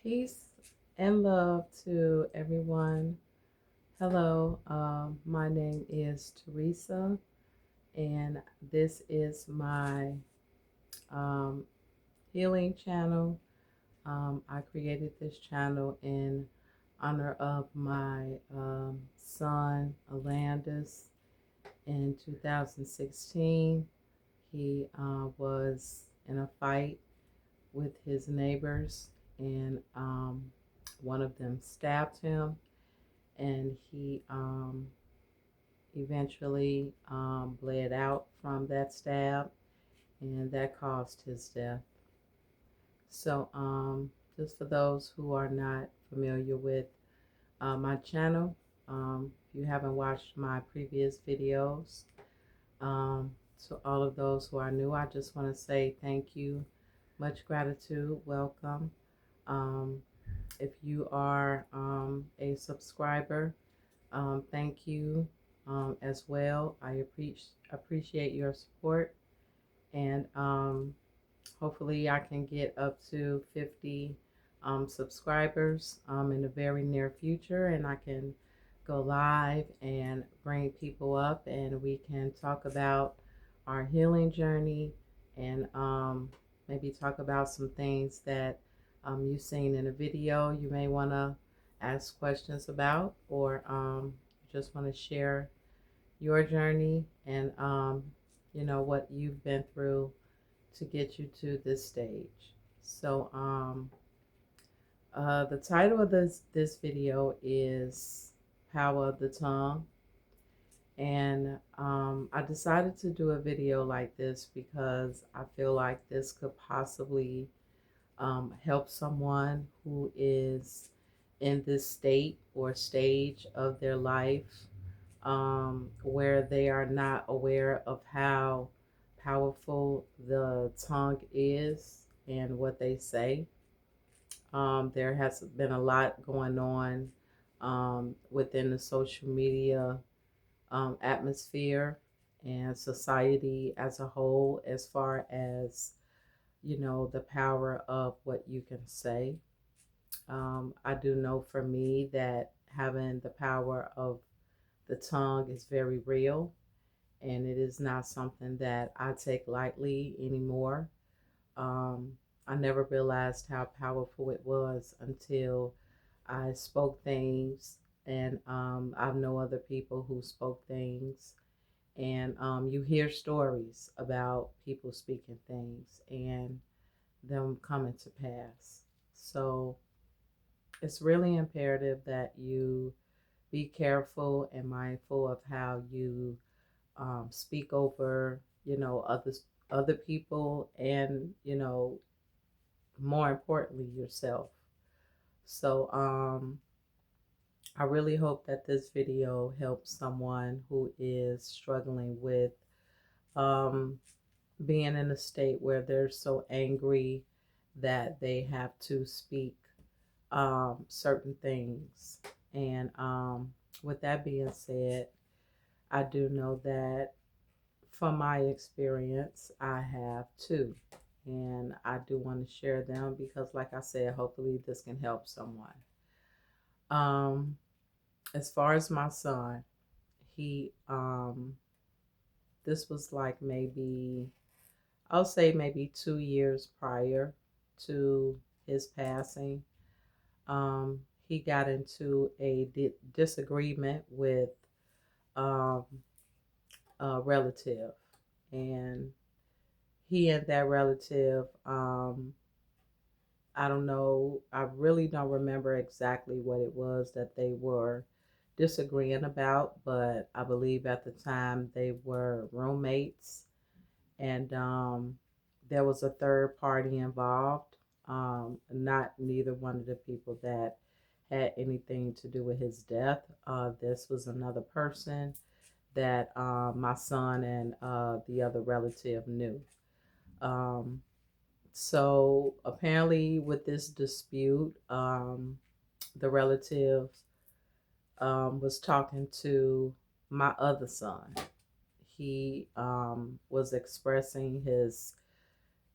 Peace and love to everyone. Hello, my name is Teresa, and this is my um, healing channel. I created this channel in honor of my son, Alandis, in 2016. He was in a fight with his neighbors, and one of them stabbed him, and he eventually bled out from that stab, and that caused his death. So, just for those who are not familiar with my channel, if you haven't watched my previous videos, to all of those who are new, I just want to say thank you, much gratitude, welcome. Um, if you are a subscriber, thank you as well. I appreciate your support, and hopefully, I can get up to 50 subscribers in the very near future, and I can go live and bring people up, and we can talk about our healing journey, and maybe talk about some things that you've seen in a video you may want to ask questions about, or just want to share your journey and what you've been through to get you to this stage. So the title of this video is Power of the Tongue, and I decided to do a video like this because I feel like this could possibly help someone who is in this state or stage of their life where they are not aware of how powerful the tongue is and what they say. There has been a lot going on within the social media atmosphere and society as a whole, as far as the power of what you can say. I do know for me that having the power of the tongue is very real, and it is not something that I take lightly anymore. Um, I never realized how powerful it was until I spoke things, and I know other people who spoke things, and you hear stories about people speaking things and them coming to pass. So it's really imperative that you be careful and mindful of how you speak over, other people, and more importantly, yourself. So I really hope that this video helps someone who is struggling with um, being in a state where they're so angry that they have to speak certain things. And with that being said, I do know that from my experience, I have too. And I do want to share them because, like I said, hopefully this can help someone. Um, as far as my son, he, this was like maybe, I'll say maybe 2 years prior to his passing. He got into a disagreement with um, a relative, and he and that relative, I don't know, I really don't remember exactly what it was that they were disagreeing about, but I believe at the time they were roommates, and there was a third party involved, not neither one of the people that had anything to do with his death. This was another person that my son and the other relative knew. Um, so apparently, with this dispute, the relative was talking to my other son. He was expressing his,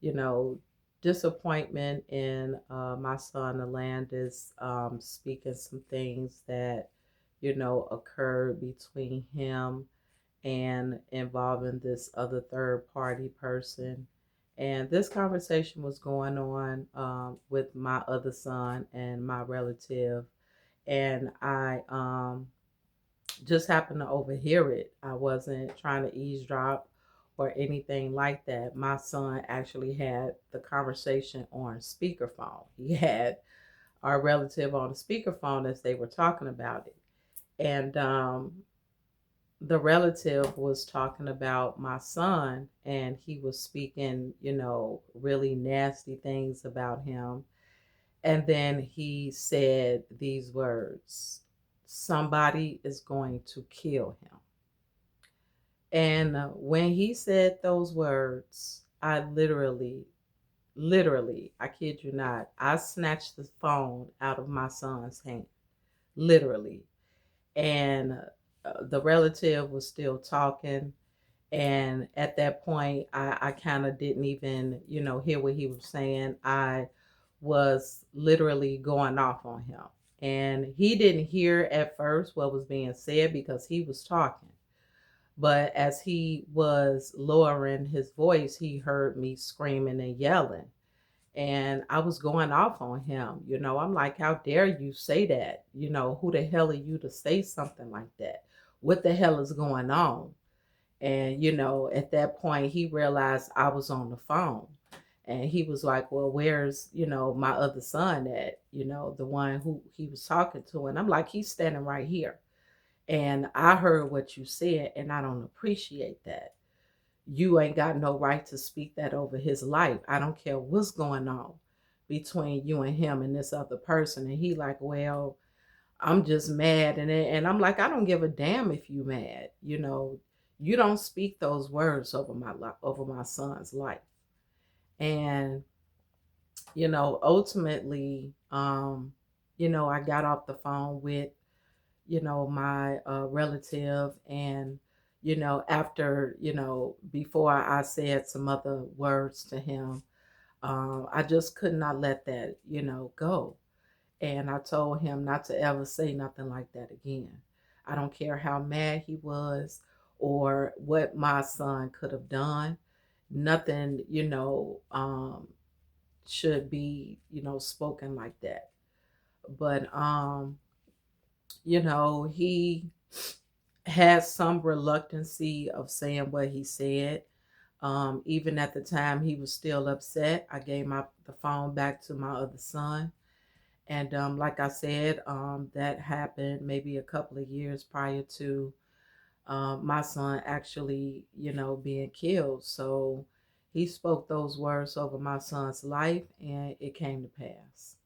you know, disappointment in my son Alandis speaking some things that, occurred between him and involving this other third party person. And this conversation was going on with my other son and my relative. And I just happened to overhear it. I wasn't trying to eavesdrop or anything like that. My son actually had the conversation on speakerphone. He had our relative on the speakerphone as they were talking about it. And the relative was talking about my son, and he was speaking, really nasty things about him. And then he said these words: somebody is going to kill him. And when he said those words, I literally, I kid you not, I snatched the phone out of my son's hand, literally. And the relative was still talking. And at that point, I kind of didn't even, hear what he was saying. I was literally going off on him. And he didn't hear at first what was being said because he was talking. But as he was lowering his voice, he heard me screaming and yelling. And I was going off on him. I'm like, how dare you say that? Who the hell are you to say something like that? What the hell is going on? And, at that point, he realized I was on the phone. And he was like, well, where's, my other son at? The one who he was talking to. And I'm like, he's standing right here. And I heard what you said, and I don't appreciate that. You ain't got no right to speak that over his life. I don't care what's going on between you and him and this other person. And he like, well, I'm just mad. And I'm like, I don't give a damn if you mad. You don't speak those words over over my son's life. And ultimately, I got off the phone with my relative. And after before I said some other words to him, I just could not let that go. And I told him not to ever say nothing like that again. I don't care how mad he was or what my son could have done. Nothing should be spoken like that. But he had some reluctancy of saying what he said. Even at the time, he was still upset. I gave the phone back to my other son. And like I said, that happened maybe a couple of years prior to my son actually, being killed. So he spoke those words over my son's life, and it came to pass.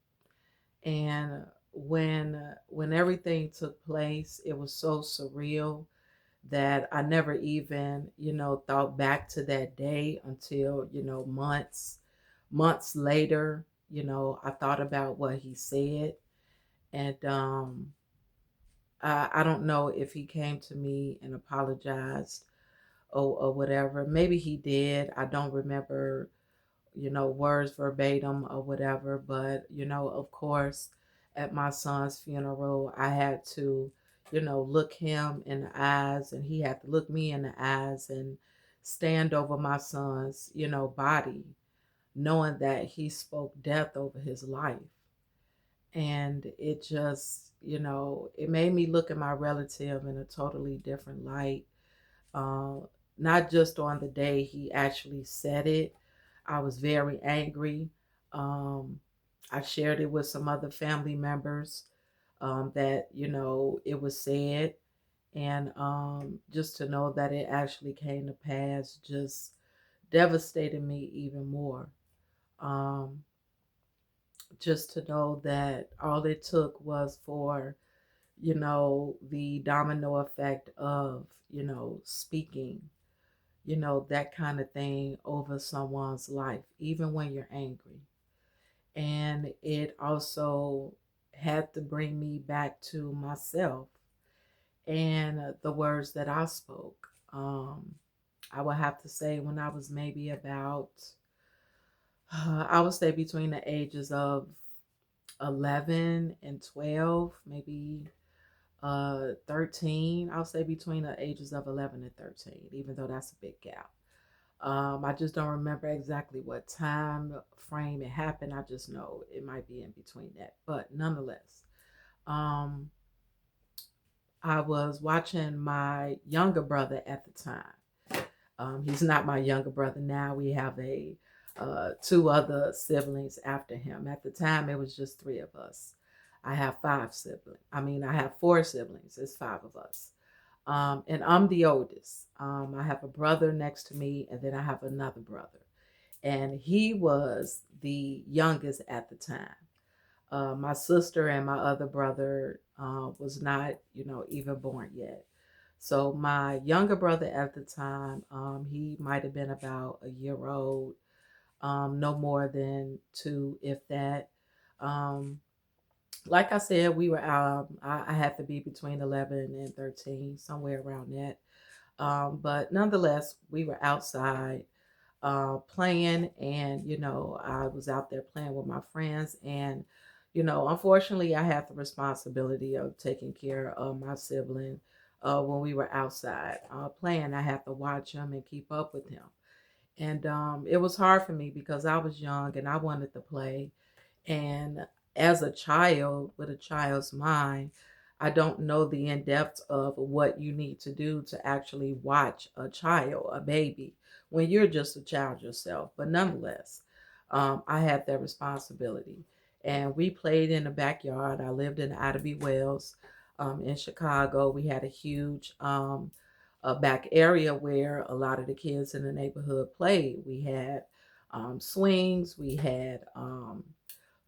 And when everything took place, it was so surreal that I never even, thought back to that day until, months later, I thought about what he said. And I don't know if he came to me and apologized or whatever. Maybe he did. I don't remember, words verbatim or whatever. But, of course, at my son's funeral, I had to, look him in the eyes, and he had to look me in the eyes and stand over my son's, body, knowing that he spoke death over his life. And it just, it made me look at my relative in a totally different light. Uh, Not just on the day he actually said it. I was very angry. Um, I shared it with some other family members that, it was said. And just to know that it actually came to pass just devastated me even more. Um, just to know that all it took was for, the domino effect of, speaking, that kind of thing over someone's life, even when you're angry. And it also had to bring me back to myself and the words that I spoke. I would have to say when I was maybe about I would say between the ages of 11 and 12, maybe 13. I'll say between the ages of 11 and 13, even though that's a big gap. I just don't remember exactly what time frame it happened. I just know it might be in between that. But nonetheless, um, I was watching my younger brother at the time. He's not my younger brother now. We have a two other siblings after him. At the time, it was just three of us. I have five siblings. I mean, I have four siblings. It's five of us. And I'm the oldest. I have a brother next to me, and then I have another brother. And he was the youngest at the time. My sister and my other brother was not, even born yet. So my younger brother at the time, he might have been about a year old, no more than two, if that. Um, like I said, we were I had to be between 11 and 13, somewhere around that. But nonetheless, we were outside playing, and I was out there playing with my friends, and unfortunately, I had the responsibility of taking care of my sibling when we were outside playing. I had to watch him and keep up with him, and it was hard for me because I was young and I wanted to play. And as a child, with a child's mind, I don't know the in depth of what you need to do to actually watch a child, a baby, when you're just a child yourself. But nonetheless, I had that responsibility. And we played in the backyard. I lived in Ida Wells in Chicago. We had a huge back area where a lot of the kids in the neighborhood played. We had swings, we had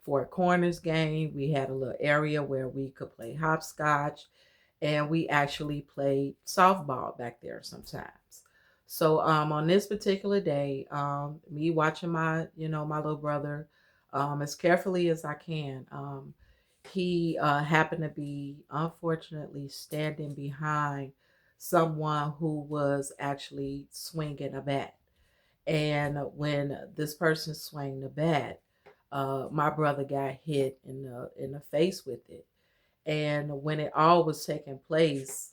Four Corners game. We had a little area where we could play hopscotch, and we actually played softball back there sometimes. So on this particular day, me watching my little brother as carefully as I can. He happened to be unfortunately standing behind someone who was actually swinging a bat. And when this person swung the bat, my brother got hit in the face with it. And when it all was taking place,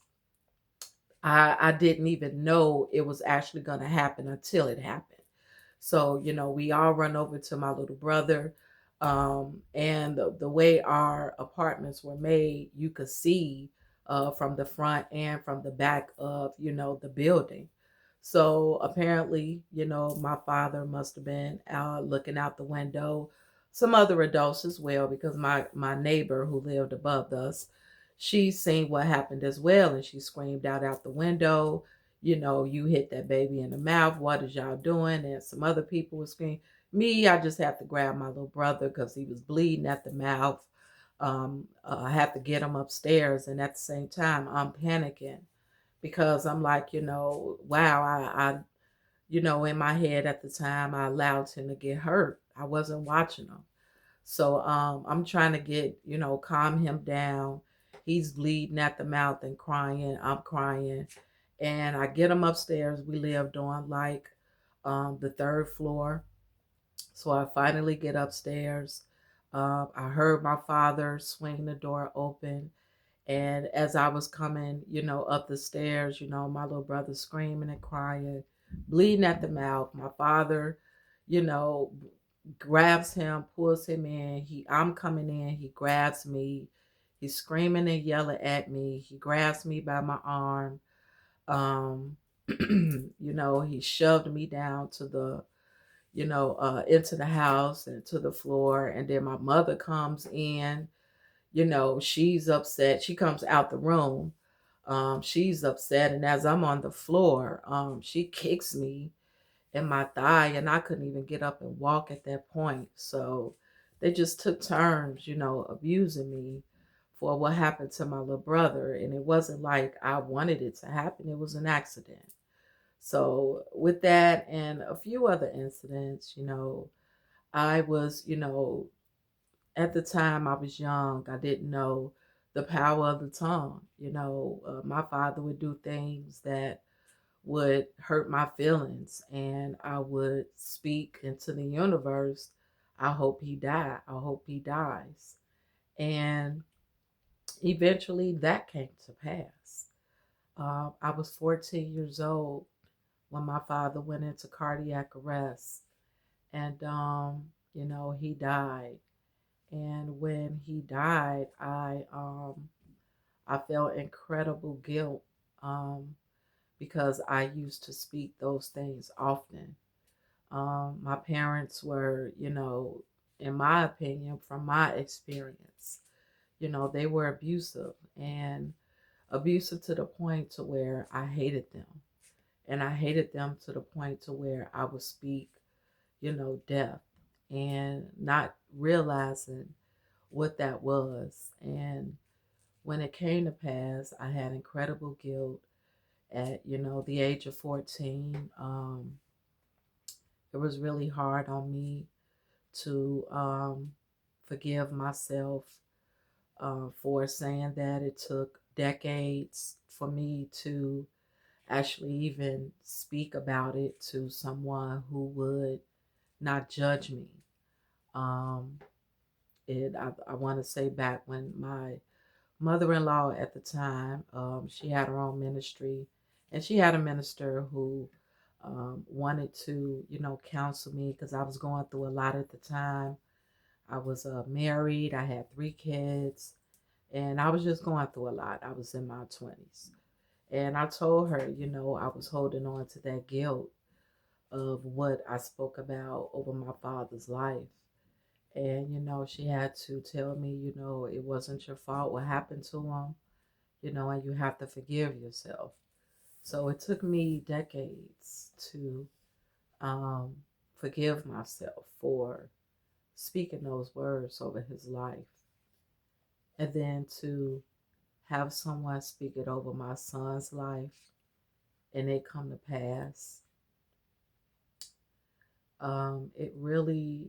I didn't even know it was actually going to happen until it happened. So, we all run over to my little brother. And the way our apartments were made, you could see from the front and from the back of, the building. So apparently, my father must have been looking out the window. Some other adults as well, because my neighbor who lived above us, she seen what happened as well, and she screamed out the window, you hit that baby in the mouth. What is y'all doing? And some other people were screaming. Me, I just have to grab my little brother because he was bleeding at the mouth. I have to get him upstairs, and at the same time, I'm panicking because I'm like, wow, in my head at the time, I allowed him to get hurt. I wasn't watching him. So I'm trying to get, calm him down. He's bleeding at the mouth and crying. I'm crying. And I get him upstairs. We lived on like the third floor. So I finally get upstairs. I heard my father swing the door open. And as I was coming, up the stairs, my little brother screaming and crying, bleeding at the mouth. My father, you know, grabs him, pulls him in. I'm coming in. He grabs me. He's screaming and yelling at me. He grabs me by my arm. Um, he shoved me down to the, into the house and to the floor. And then my mother comes in. She's upset. She comes out the room. She's upset. And as I'm on the floor, she kicks me in my thigh, and I couldn't even get up and walk at that point. So they just took turns, abusing me for what happened to my little brother. And it wasn't like I wanted it to happen, it was an accident. So, with that and a few other incidents, I was, at the time I was young, I didn't know the power of the tongue. My father would do things that would hurt my feelings, and I would speak into the universe, I hope he die. I hope he dies. And eventually that came to pass. I was 14 years old when my father went into cardiac arrest, and he died. And when he died, I felt incredible guilt, um, because I used to speak those things often. My parents were, in my opinion, from my experience, they were abusive, and abusive to the point to where I hated them. And I hated them to the point to where I would speak, death, and not realizing what that was. And when it came to pass, I had incredible guilt at, the age of 14. It was really hard on me to forgive myself for saying that. It took decades for me to actually even speak about it to someone who would not judge me. Um, I want to say back when my mother-in-law at the time, she had her own ministry, and she had a minister who wanted to, counsel me because I was going through a lot at the time. I was married, I had 3 kids, and I was just going through a lot. I was in my 20s. And I told her, I was holding on to that guilt of what I spoke about over my father's life. And, she had to tell me, it wasn't your fault what happened to him, and you have to forgive yourself. So it took me decades to um, forgive myself for speaking those words over his life. And then to have someone speak it over my son's life and it come to pass, it really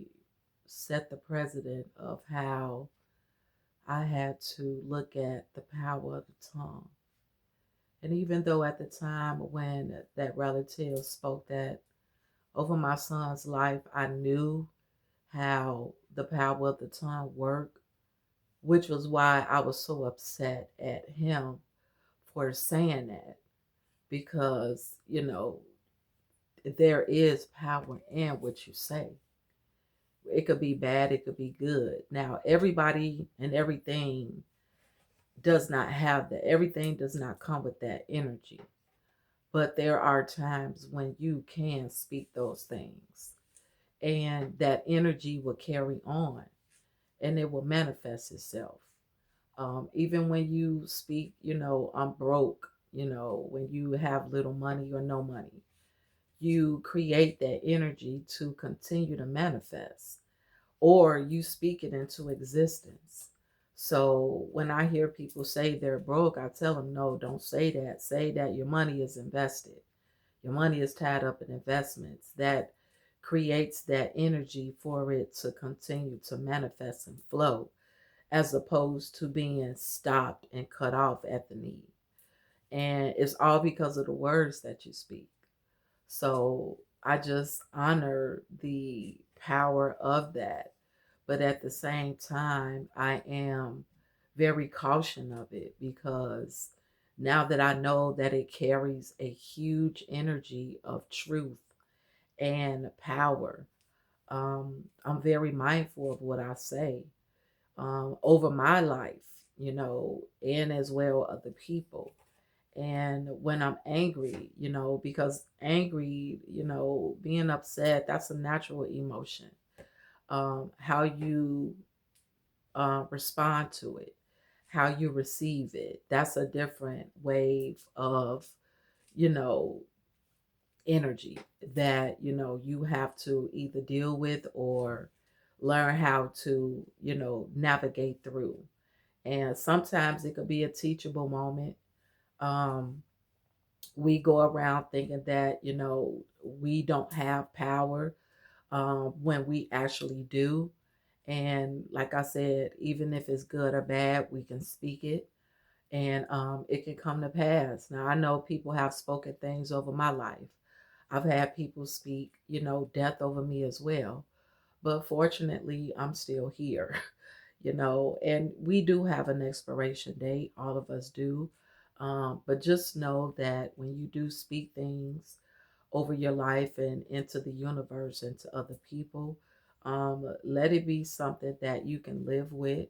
set the precedent of how I had to look at the power of the tongue. And even though at the time when that relative spoke that over my son's life, I knew how the power of the tongue worked, which was why I was so upset at him for saying that, because, there is power in what you say. It could be bad, it could be good. Now, everybody and everything does not have that. Everything does not come with that energy. But there are times when you can speak those things, and that energy will carry on, and it will manifest itself. Even when you speak, I'm broke, when you have little money or no money, you create that energy to continue to manifest, or you speak it into existence. So when I hear people say they're broke, I tell them, no, don't say that. Say that your money is invested. Your money is tied up in investments. That creates that energy for it to continue to manifest and flow, as opposed to being stopped and cut off at the need. And it's all because of the words that you speak. So I just honor the power of that. But at the same time, I am very cautious of it, because now that I know that it carries a huge energy of truth and power, I'm very mindful of what I say over my life, and as well other people. And when I'm angry, because angry, being upset, that's a natural emotion. How you respond to it, how you receive it, that's a different wave of, you know, energy that, you have to either deal with or learn how to, navigate through. And sometimes it could be a teachable moment. Um, we go around thinking that, we don't have power when we actually do. And like I said, even if it's good or bad, we can speak it. and it can come to pass. Now, I know people have spoken things over my life. I've had people speak, death over me as well. But fortunately, I'm still here, and we do have an expiration date. All of us do. But just know that when you do speak things over your life and into the universe and to other people, let it be something that you can live with.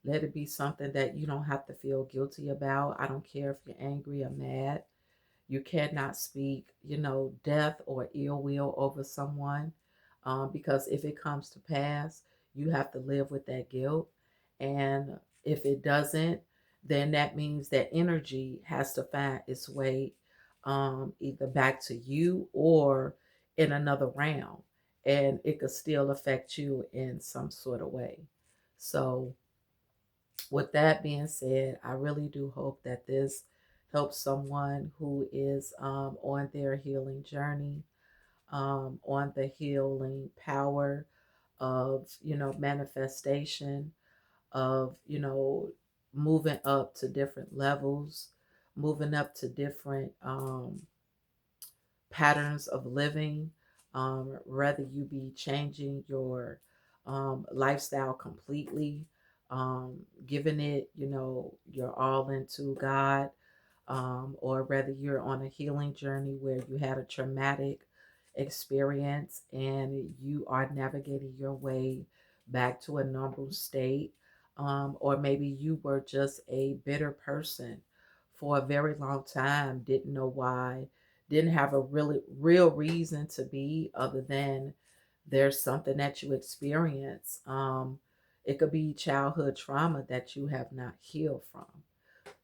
Let it be something that you don't have to feel guilty about. I don't care if you're angry or mad. You cannot speak, death or ill will over someone, because if it comes to pass, you have to live with that guilt. And if it doesn't, then that means that energy has to find its way, either back to you or in another realm. And it could still affect you in some sort of way. So, with that being said, I really do hope that this helps someone who is on their healing journey, on the healing power of, manifestation, of, moving up to different levels, moving up to different patterns of living, whether you be changing your lifestyle completely, giving it, your all into God, or whether you're on a healing journey where you had a traumatic experience and you are navigating your way back to a normal state, or maybe you were just a bitter person for a very long time, didn't know why, didn't have a really real reason to be other than there's something that you experience. It could be childhood trauma that you have not healed from.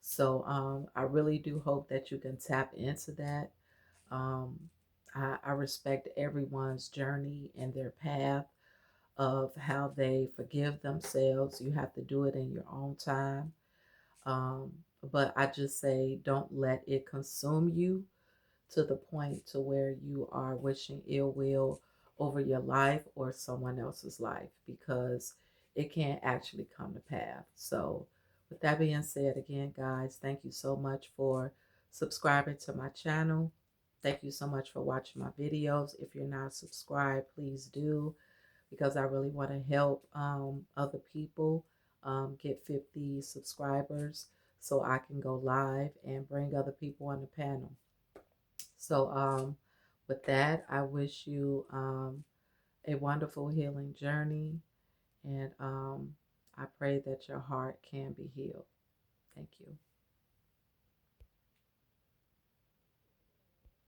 So I really do hope that you can tap into that. Um, I respect everyone's journey and their path of how they forgive themselves. You have to do it in your own time. Um, but I just say don't let it consume you to the point to where you are wishing ill will over your life or someone else's life, because it can't actually come to pass. So with that being said, again, guys, thank you so much for subscribing to my channel. Thank you so much for watching my videos. If you're not subscribed, please do, because I really want to help other people get 50 subscribers so I can go live and bring other people on the panel. So, with that, I wish you a wonderful healing journey, and I pray that your heart can be healed. Thank you.